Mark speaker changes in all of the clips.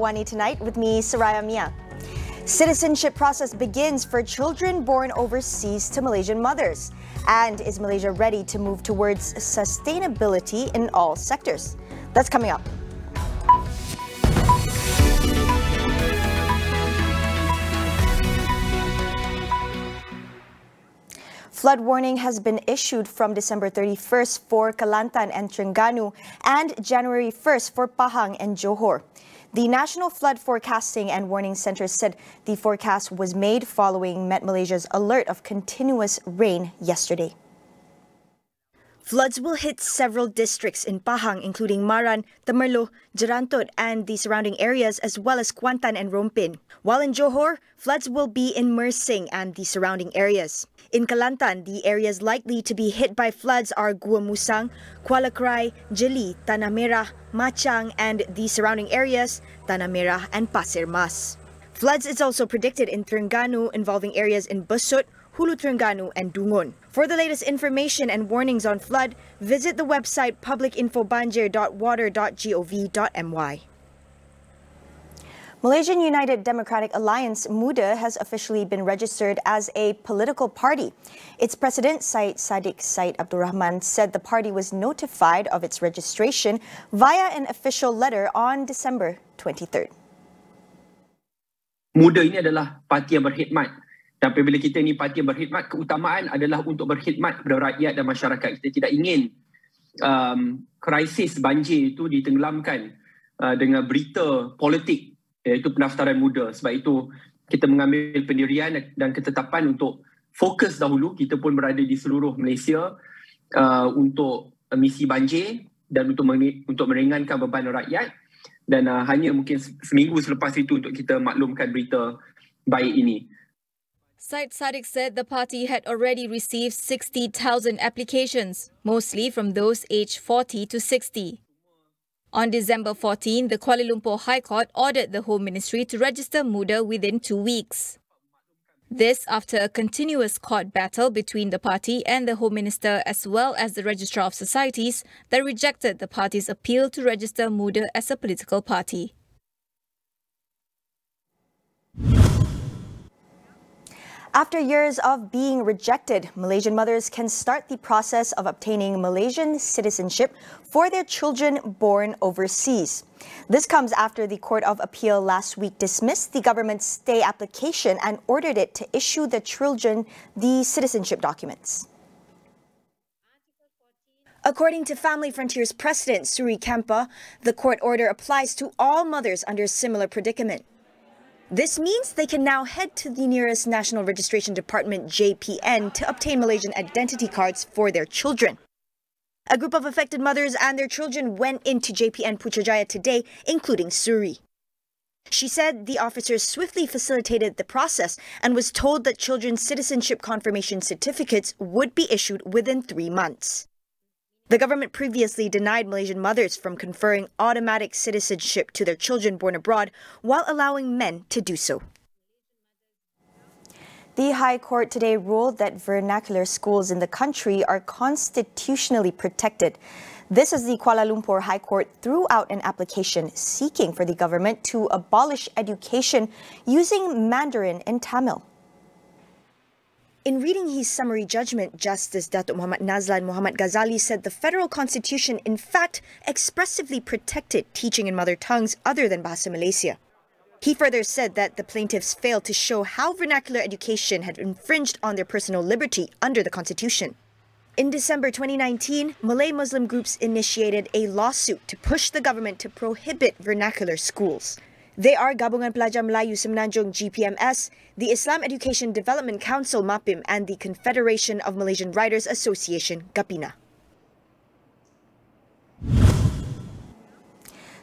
Speaker 1: AWANI tonight with me, Saraya Mia. Citizenship process begins for children born overseas to Malaysian mothers. And is Malaysia ready to move towards sustainability in all sectors? That's coming up. Flood warning has been issued from December 31st for Kelantan and Terengganu and January 1st for Pahang and Johor. The National Flood Forecasting and Warning Center said the forecast was made following Met Malaysia's alert of continuous rain yesterday. Floods will hit several districts in Pahang, including Maran, Temerloh, Jerantut and the surrounding areas, as well as Kuantan and Rompin. While in Johor, floods will be in Mersing and the surrounding areas. In Kelantan, the areas likely to be hit by floods are Gua Musang, Kuala Krai, Jeli, Tanah Merah, Machang and the surrounding areas, Tanah Merah and Pasir Mas. Floods is also predicted in Terengganu, involving areas in Besut, Hulu Terengganu and Dungun. For the latest information and warnings on flood, visit the website publicinfobanjir.water.gov.my. Malaysian United Democratic Alliance (MUDA) has officially been registered as a political party. Its president, Syed Saddiq Syed Abdul Rahman, said the party was notified of its registration via an official letter on December 23rd.
Speaker 2: MUDA ini adalah parti yang berkhidmat. Dan apabila kita ni parti yang berkhidmat, keutamaan adalah untuk berkhidmat kepada rakyat dan masyarakat. Kita tidak ingin krisis banjir itu ditenggelamkan dengan berita politik, iaitu pendaftaran muda. Sebab itu kita mengambil pendirian dan ketetapan untuk fokus dahulu. Kita pun berada di seluruh Malaysia untuk misi banjir dan untuk meringankan beban rakyat. Dan hanya mungkin seminggu selepas itu untuk kita maklumkan berita baik ini.
Speaker 3: Syed Saddiq said the party had already received 60,000 applications, mostly from those aged 40 to 60. On December 14, the Kuala Lumpur High Court ordered the Home Ministry to register MUDA within 2 weeks. This after a continuous court battle between the party and the Home Minister as well as the Registrar of Societies that rejected the party's appeal to register MUDA as a political party.
Speaker 1: After years of being rejected, Malaysian mothers can start the process of obtaining Malaysian citizenship for their children born overseas. This comes after the Court of Appeal last week dismissed the government's stay application and ordered it to issue the children the citizenship documents. According to Family Frontiers President Suri Kampa, the court order applies to all mothers under similar predicament. This means they can now head to the nearest National Registration Department JPN to obtain Malaysian identity cards for their children. A group of affected mothers and their children went into JPN Putrajaya today, including Suri. She said the officers swiftly facilitated the process and was told that children's citizenship confirmation certificates would be issued within 3 months. The government previously denied Malaysian mothers from conferring automatic citizenship to their children born abroad while allowing men to do so. The High Court today ruled that vernacular schools in the country are constitutionally protected. This as the Kuala Lumpur High Court threw out an application seeking for the government to abolish education using Mandarin and Tamil. In reading his summary judgment, Justice Datuk Muhammad Nazlan Muhammad Ghazali said the federal constitution in fact expressively protected teaching in mother tongues other than Bahasa Malaysia. He further said that the plaintiffs failed to show how vernacular education had infringed on their personal liberty under the constitution. In December 2019, Malay Muslim groups initiated a lawsuit to push the government to prohibit vernacular schools. They are Gabungan Pelajar Melayu Semenanjung GPMS, the Islam Education Development Council MAPIM and the Confederation of Malaysian Writers Association GAPINA.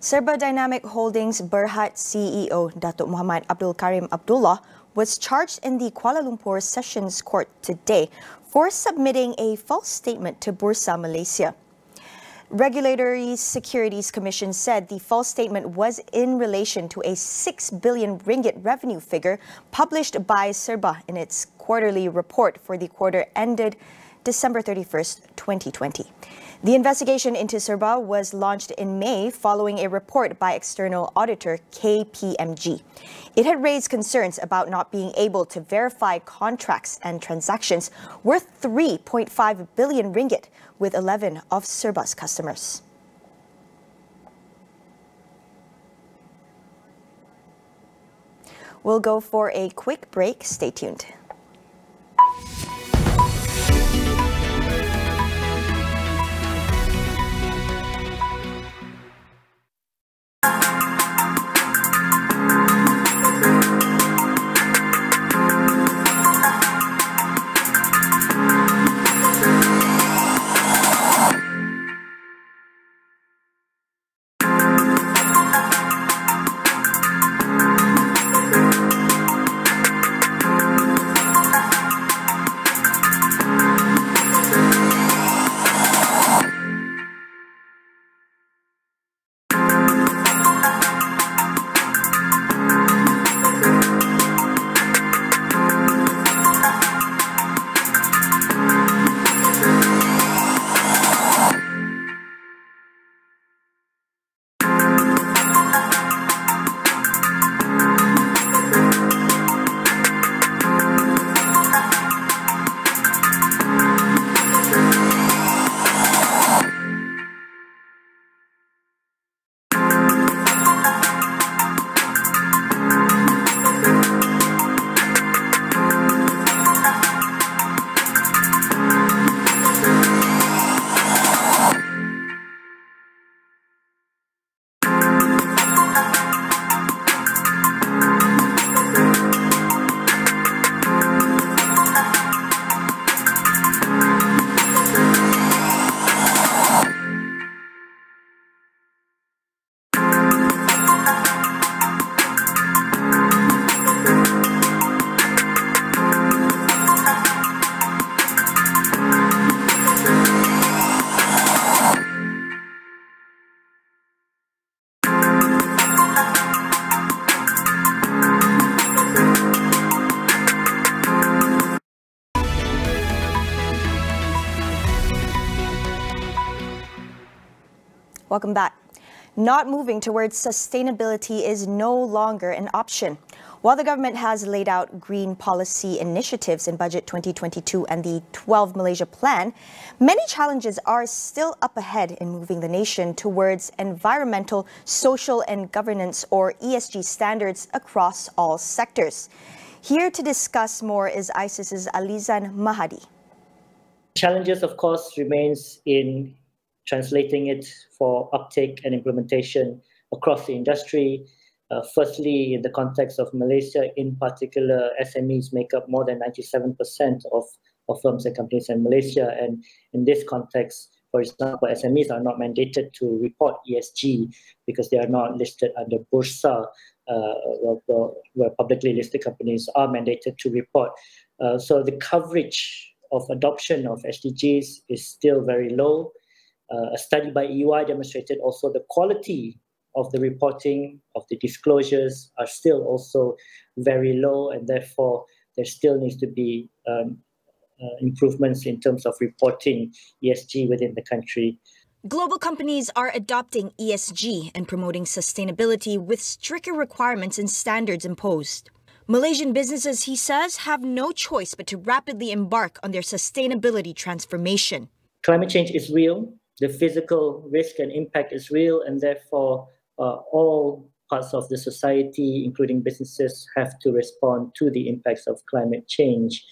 Speaker 1: SERBA DINAMIK Holdings Berhad CEO Datuk Muhammad Abdul Karim Abdullah was charged in the Kuala Lumpur Sessions Court today for submitting a false statement to Bursa Malaysia. Regulatory Securities Commission said the false statement was in relation to a 6 billion ringgit revenue figure published by SERBA in its quarterly report for the quarter ended December 31st, 2020. The investigation into SERBA was launched in May following a report by external auditor KPMG. It had raised concerns about not being able to verify contracts and transactions worth 3.5 billion ringgit with 11 of SERBA's customers. We'll go for a quick break. Stay tuned. Welcome back. Not moving towards sustainability is no longer an option. While the government has laid out green policy initiatives in Budget 2022 and the 12 Malaysia Plan, many challenges are still up ahead in moving the nation towards environmental, social and governance or ESG standards across all sectors. Here to discuss more is ISIS's Alizan Mahadi.
Speaker 4: Challenges, of course, remains in translating it for uptake and implementation across the industry. Firstly, in the context of Malaysia, in particular, SMEs make up more than 97% of firms and companies in Malaysia. And in this context, for example, SMEs are not mandated to report ESG because they are not listed under Bursa, where publicly listed companies are mandated to report. So the coverage of adoption of SDGs is still very low. A study by EY demonstrated also the quality of the reporting, of the disclosures are still also very low, and therefore there still needs to be improvements in terms of reporting ESG within the country.
Speaker 1: Global companies are adopting ESG and promoting sustainability with stricter requirements and standards imposed. Malaysian businesses, he says, have no choice but to rapidly embark on their sustainability transformation.
Speaker 4: Climate change is real. The physical risk and impact is real, and therefore all parts of the society, including businesses, have to respond to the impacts of climate change.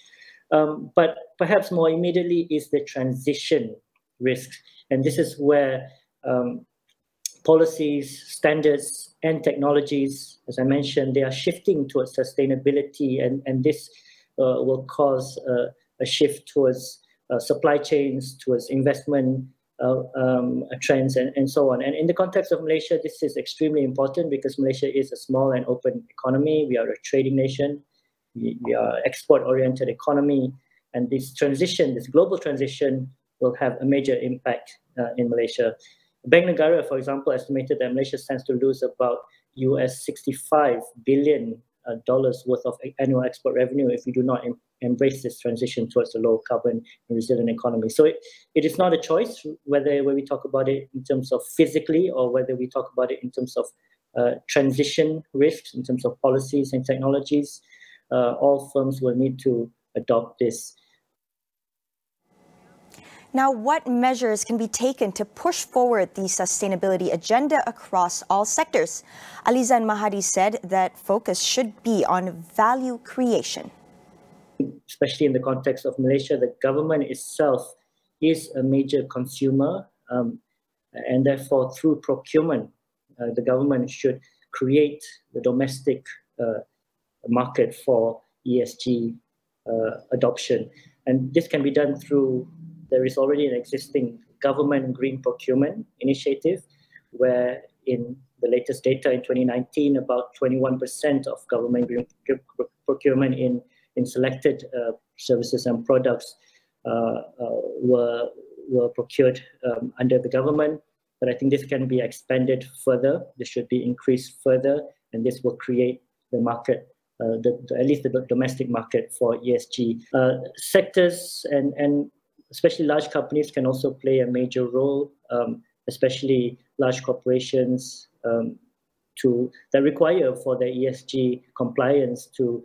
Speaker 4: But perhaps more immediately is the transition risk. And this is where policies, standards, and technologies, as I mentioned, they are shifting towards sustainability, and this will cause a shift towards supply chains, towards investment trends, and so on. And in the context of Malaysia, this is extremely important because Malaysia is a small and open economy. We are a trading nation. We are export-oriented economy. And this transition, this global transition, will have a major impact in Malaysia. Bank Negara, for example, estimated that Malaysia stands to lose about US $65 billion worth of annual export revenue if we do not embrace this transition towards a low carbon and resilient economy. So it is not a choice whether we talk about it in terms of physically or whether we talk about it in terms of transition risks, in terms of policies and technologies. All firms will need to adopt this.
Speaker 1: Now, what measures can be taken to push forward the sustainability agenda across all sectors? Alizan Mahadi said that focus should be on value creation.
Speaker 4: Especially in the context of Malaysia, the government itself is a major consumer, and therefore through procurement, the government should create the domestic market for ESG adoption. And this can be done through, there is already an existing government green procurement initiative, where in the latest data in 2019, about 21% of government green procurement in selected services and products were procured under the government. But I think this can be expanded further. This should be increased further, and this will create the market, at least the domestic market for ESG. Sectors and especially large companies can also play a major role, especially large corporations that require for their ESG compliance to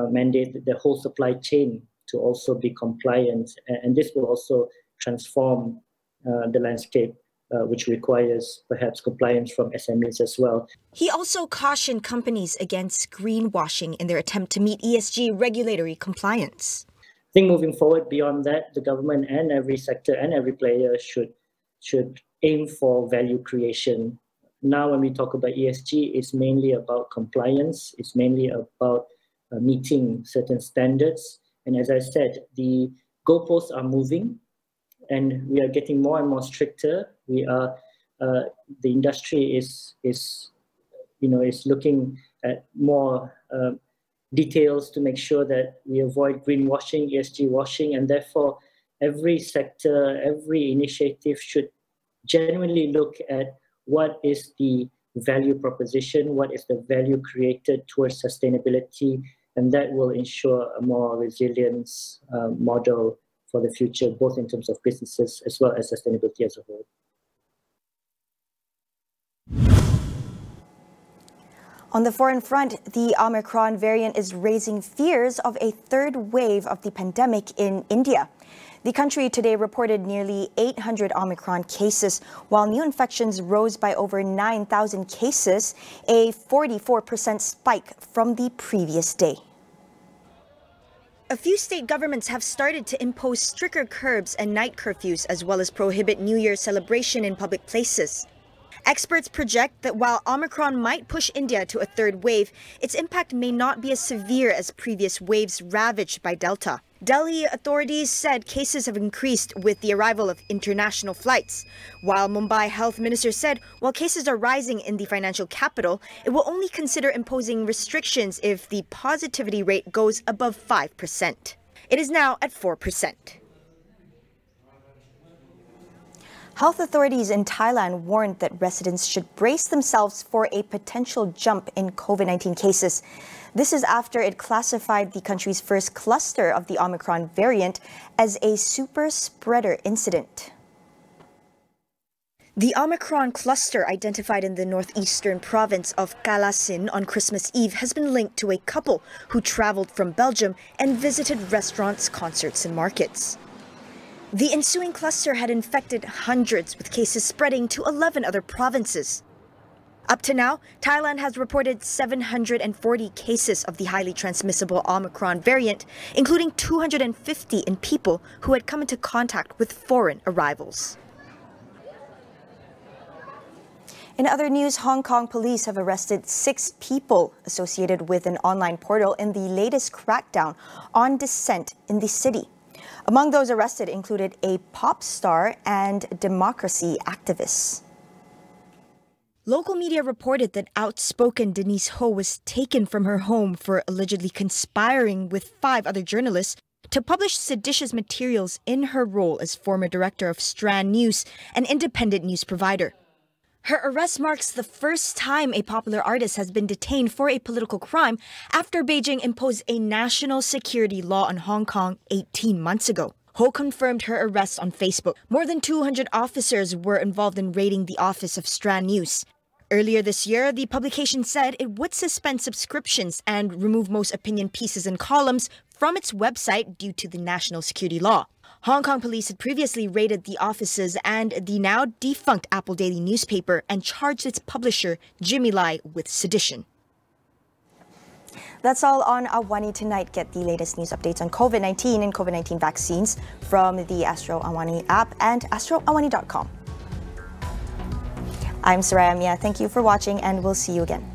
Speaker 4: mandate the whole supply chain to also be compliant. And this will also transform the landscape, which requires perhaps compliance from SMEs as well.
Speaker 1: He also cautioned companies against greenwashing in their attempt to meet ESG regulatory compliance.
Speaker 4: I think moving forward beyond that, the government and every sector and every player should aim for value creation. Now, when we talk about ESG, it's mainly about compliance. It's mainly about meeting certain standards. And as I said, the goalposts are moving, and we are getting more and more stricter. The industry is looking at more details to make sure that we avoid greenwashing, ESG washing, and therefore every sector, every initiative should genuinely look at what is the value proposition, what is the value created towards sustainability, and that will ensure a more resilient model for the future, both in terms of businesses as well as sustainability as a whole.
Speaker 1: On the foreign front, the Omicron variant is raising fears of a third wave of the pandemic in India. The country today reported nearly 800 Omicron cases, while new infections rose by over 9,000 cases, a 44% spike from the previous day. A few state governments have started to impose stricter curbs and night curfews, as well as prohibit New Year's celebration in public places. Experts project that while Omicron might push India to a third wave, its impact may not be as severe as previous waves ravaged by Delta. Delhi authorities said cases have increased with the arrival of international flights, while Mumbai Health Minister said while cases are rising in the financial capital, it will only consider imposing restrictions if the positivity rate goes above 5%. It is now at 4%. Health authorities in Thailand warned that residents should brace themselves for a potential jump in COVID-19 cases. This is after it classified the country's first cluster of the Omicron variant as a super spreader incident. The Omicron cluster identified in the northeastern province of Kalasin on Christmas Eve has been linked to a couple who traveled from Belgium and visited restaurants, concerts, and markets. The ensuing cluster had infected hundreds, with cases spreading to 11 other provinces. Up to now, Thailand has reported 740 cases of the highly transmissible Omicron variant, including 250 in people who had come into contact with foreign arrivals. In other news, Hong Kong police have arrested 6 people associated with an online portal in the latest crackdown on dissent in the city. Among those arrested included a pop star and democracy activists. Local media reported that outspoken Denise Ho was taken from her home for allegedly conspiring with 5 other journalists to publish seditious materials in her role as former director of Strand News, an independent news provider. Her arrest marks the first time a popular artist has been detained for a political crime after Beijing imposed a national security law on Hong Kong 18 months ago. Ho confirmed her arrest on Facebook. More than 200 officers were involved in raiding the office of Strand News. Earlier this year, the publication said it would suspend subscriptions and remove most opinion pieces and columns from its website due to the national security law. Hong Kong police had previously raided the offices and the now defunct Apple Daily newspaper and charged its publisher, Jimmy Lai, with sedition. That's all on AWANI Tonight. Get the latest news updates on COVID-19 and COVID-19 vaccines from the Astro AWANI app and astroawani.com. I'm Saraya Mia. Thank you for watching, and we'll see you again.